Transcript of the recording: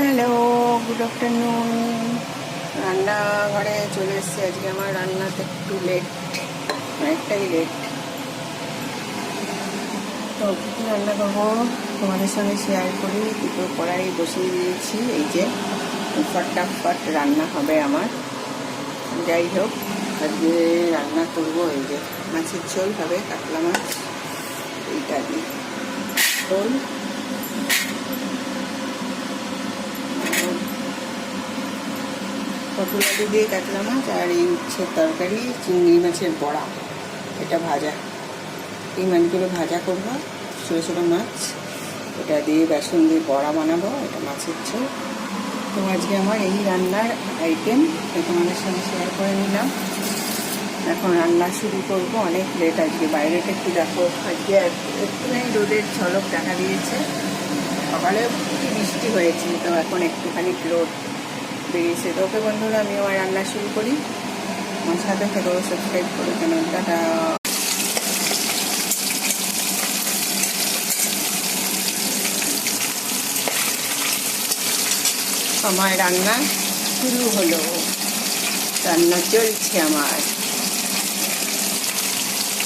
Hello, good afternoon. রান্নাঘরে চলে এসেছি। আজকে আমার রান্নাতে একটু লেট, অনেকটাই লেট। তো কী রান্না করবো তোমাদের সঙ্গে শেয়ার করি। দুটো কড়াই বসিয়ে দিয়েছি, এই যে ফটাফট রান্না হবে আমার। যাই হোক, আজকে রান্না করবো এই যে মাছের ঝোল হবে, কাতলা মাছ, এইটা দিয়ে ঝোল, পটল আলু দিয়ে কাতলা মাছ, আর এই উচ্ছের তরকারি, চিংড়ি মাছের বড়া, এটা ভাজা। এই মাছগুলো ভাজা করবো, ছোটো ছোটো মাছ, এটা দিয়ে বেসন দিয়ে বড়া বানাবো। এটা মাছের ঝোল। তো আজকে আমার এই রান্নার আইটেম তোমাদের সঙ্গে শেয়ার করে নিলাম। এখন রান্না শুরু করবো। অনেক লেট আজকে। বাইরেটা একটু দেখো, আজকে একটুখানি রোদের ঝলক দেখা দিয়েছে। সকালে কি বৃষ্টি হয়েছে, তো এখন একটুখানি রোদ বেরিয়েছে। তো ওকে বন্ধুরা, আমি আমার রান্না শুরু করি। আমার সাথে থেকেও সাবস্ক্রাইব করে কেন। টাটা। আমার রান্না শুরু হলো, রান্না চলছে আমার।